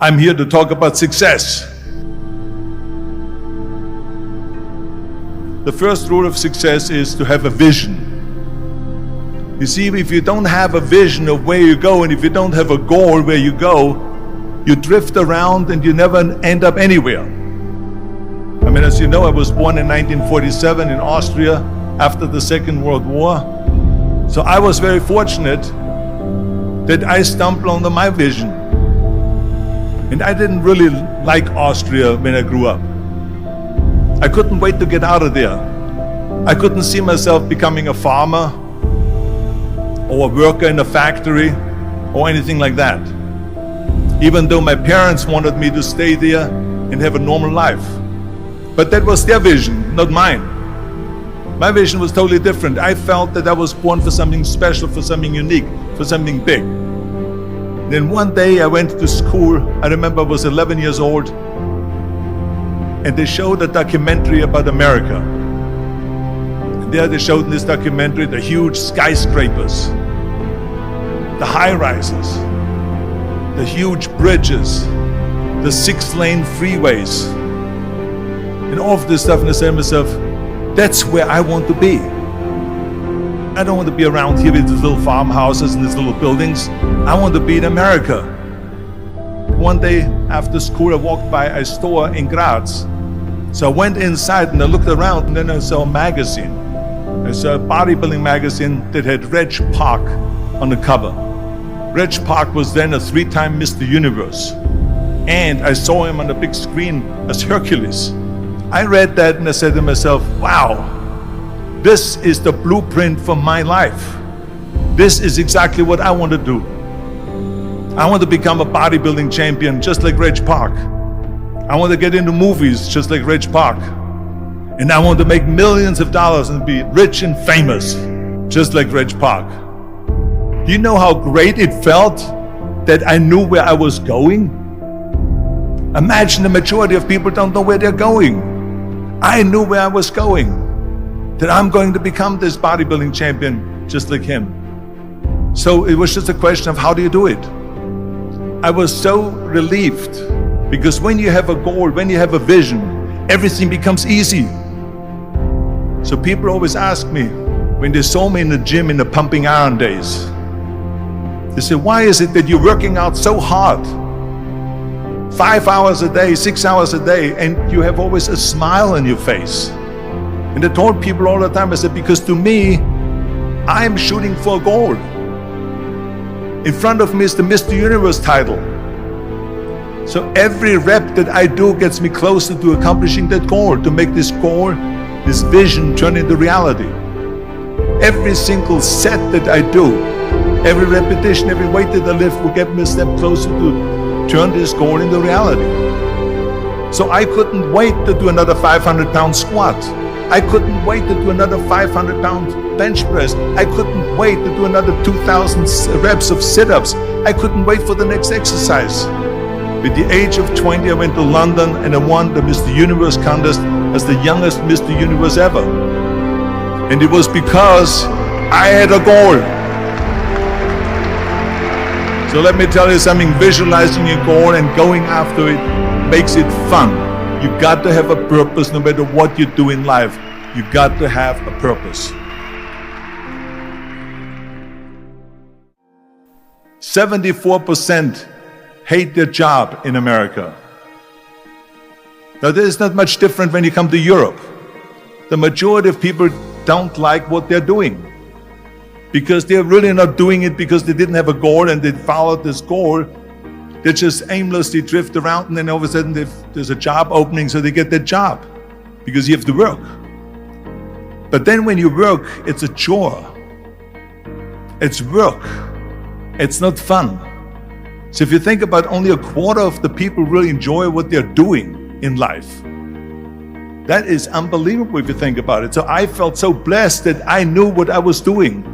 I'm here to talk about success. The first rule of success is to have a vision. You see, if you don't have a vision of where you go, and if you don't have a goal where you go, you drift around and you never end up anywhere. I mean, as you know, I was born in 1947 in Austria after the Second World War. So I was very fortunate that I stumbled onto my vision. And I didn't really like Austria when I grew up. I couldn't wait to get out of there. I couldn't see myself becoming a farmer or a worker in a factory or anything like that. Even though my parents wanted me to stay there and have a normal life. But that was their vision, not mine. My vision was totally different. I felt that I was born for something special, for something unique, for something big. Then one day I went to school. I remember I was 11 years old, and they showed a documentary about America. And there they showed in this documentary the huge skyscrapers, the high-rises, the huge bridges, the 6-lane freeways, and all of this stuff. And I said to myself, that's where I want to be. I don't want to be around here with these little farmhouses and these little buildings. I want to be in America. One day after school, I walked by a store in Graz. So I went inside and I looked around, and then I saw a magazine. I saw a bodybuilding magazine that had Reg Park on the cover. Reg Park was then a 3-time Mr. Universe. And I saw him on the big screen as Hercules. I read that and I said to myself, wow, this is the blueprint for my life. This is exactly what I want to do. I want to become a bodybuilding champion just like Reg Park. I want to get into movies just like Reg Park. And I want to make millions of dollars and be rich and famous just like Reg Park. Do you know how great it felt that I knew where I was going? Imagine the majority of people don't know where they're going. I knew where I was going. That I'm going to become this bodybuilding champion just like him. So it was just a question of how do you do it? I was so relieved, because when you have a goal, when you have a vision, everything becomes easy. So people always ask me, when they saw me in the gym in the pumping iron days, they say, why is it that you're working out so hard? 5 hours a day, 6 hours a day, and you have always a smile on your face. And I told people all the time, I said, because to me, I'm shooting for a goal. In front of me is the Mr. Universe title. So every rep that I do gets me closer to accomplishing that goal, to make this goal, this vision turn into reality. Every single set that I do, every repetition, every weight that I lift will get me a step closer to turn this goal into reality. So I couldn't wait to do another 500-pound squat. I couldn't wait to do another 500-pound bench press. I couldn't wait to do another 2,000 reps of sit-ups. I couldn't wait for the next exercise. At the age of 20, I went to London and I won the Mr. Universe contest as the youngest Mr. Universe ever. And it was because I had a goal. So let me tell you something, visualizing your goal and going after it makes it fun. You got to have a purpose no matter what you do in life. You got to have a purpose. 74% hate their job in America. Now this is not much different when you come to Europe. The majority of people don't like what they're doing, because they're really not doing it because they didn't have a goal and they followed this goal. They just aimlessly drift around, and then all of a sudden there's a job opening, so they get that job because you have to work. But then when you work, it's a chore. It's work. It's not fun. So if you think about, only a quarter of the people really enjoy what they're doing in life. That is unbelievable if you think about it. So I felt so blessed that I knew what I was doing.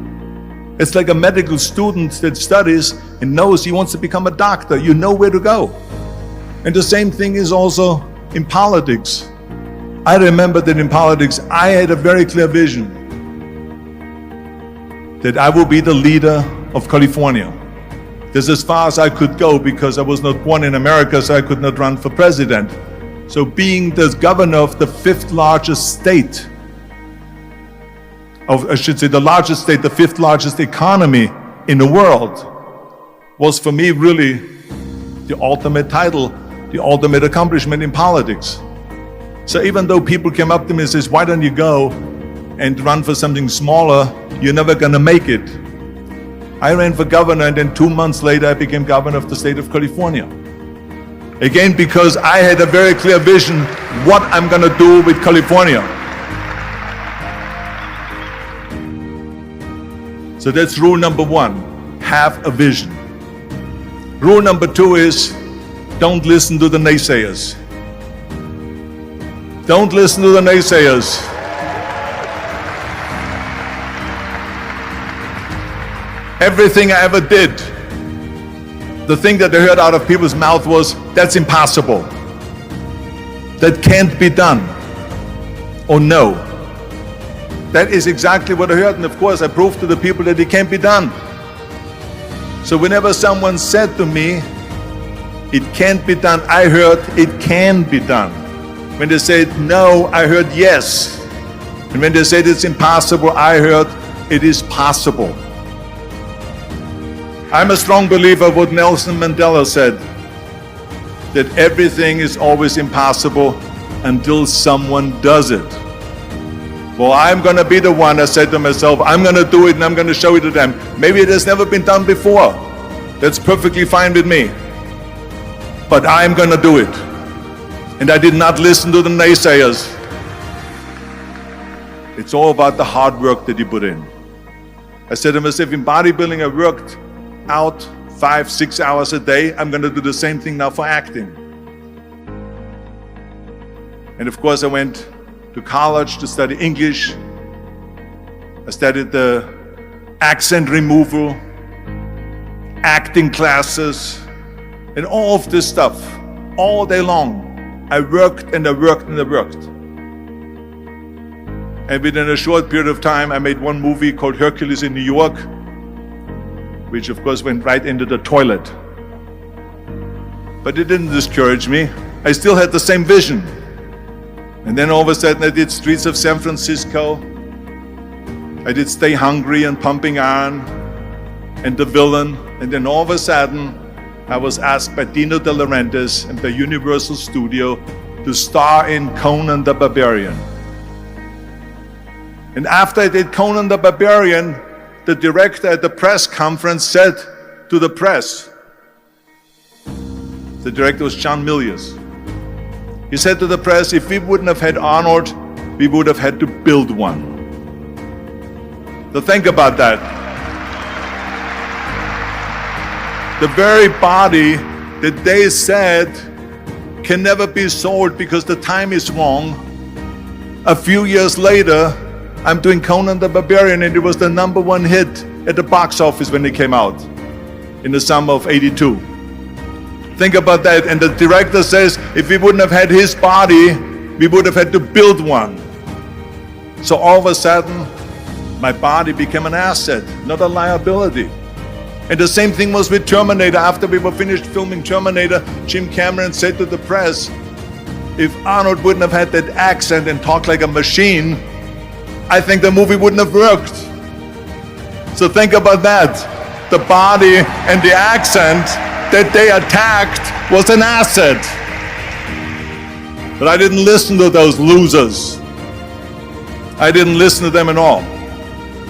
It's like a medical student that studies and knows he wants to become a doctor. You know where to go. And the same thing is also in politics. I remember that in politics, I had a very clear vision that I will be the leader of California. This is as far as I could go because I was not born in America, so I could not run for president. So being the governor of the fifth largest state, I should say the largest state, the fifth largest economy in the world, was for me really the ultimate title, the ultimate accomplishment in politics. So even though people came up to me and says, why don't you go and run for something smaller, you're never gonna make it. I ran for governor, and then 2 months later I became governor of the state of California. Again, because I had a very clear vision what I'm gonna do with California. So that's rule number one, have a vision. Rule number two is, don't listen to the naysayers. Don't listen to the naysayers. Everything I ever did, the thing that I heard out of people's mouth was, that's impossible. That can't be done. Or no. That is exactly what I heard, and of course I proved to the people that it can't be done. So whenever someone said to me, it can't be done, I heard, it can be done. When they said no, I heard yes. And when they said it's impossible, I heard it is possible. I'm a strong believer of what Nelson Mandela said, that everything is always impossible until someone does it. Well, I'm going to be the one, I said to myself, I'm going to do it and I'm going to show it to them. Maybe it has never been done before. That's perfectly fine with me. But I'm going to do it. And I did not listen to the naysayers. It's all about the hard work that you put in. I said to myself, in bodybuilding I worked out 5-6 hours a day. I'm going to do the same thing now for acting. And of course I went to college to study English. I studied the accent removal, acting classes, and all of this stuff all day long. I worked and I worked and I worked. And within a short period of time, I made one movie called Hercules in New York, which of course went right into the toilet. But it didn't discourage me. I still had the same vision. And then all of a sudden I did Streets of San Francisco. I did Stay Hungry and Pumping Iron and The Villain. And then all of a sudden I was asked by Dino De Laurentiis and by Universal Studio to star in Conan the Barbarian. And after I did Conan the Barbarian, the director at the press conference said to the press, the director was John Milius. He said to the press, if we wouldn't have had Arnold, we would have had to build one. So think about that. The very body that they said can never be sold because the time is wrong. A few years later, I'm doing Conan the Barbarian, and it was the #1 hit at the box office when it came out in the summer of '82. Think about that. And the director says, if we wouldn't have had his body, we would have had to build one. So all of a sudden, my body became an asset, not a liability. And the same thing was with Terminator. After we were finished filming Terminator, Jim Cameron said to the press, if Arnold wouldn't have had that accent and talked like a machine, I think the movie wouldn't have worked. So think about that. The body and the accent that they attacked was an asset. But I didn't listen to those losers. I didn't listen to them at all.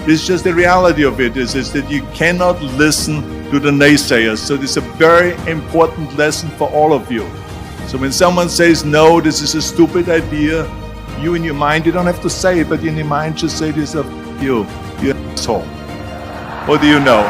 It's just the reality of it is that you cannot listen to the naysayers. So this is a very important lesson for all of you. So when someone says, no, this is a stupid idea, you in your mind, you don't have to say it, but in your mind just say to yourself, you asshole. What do you know?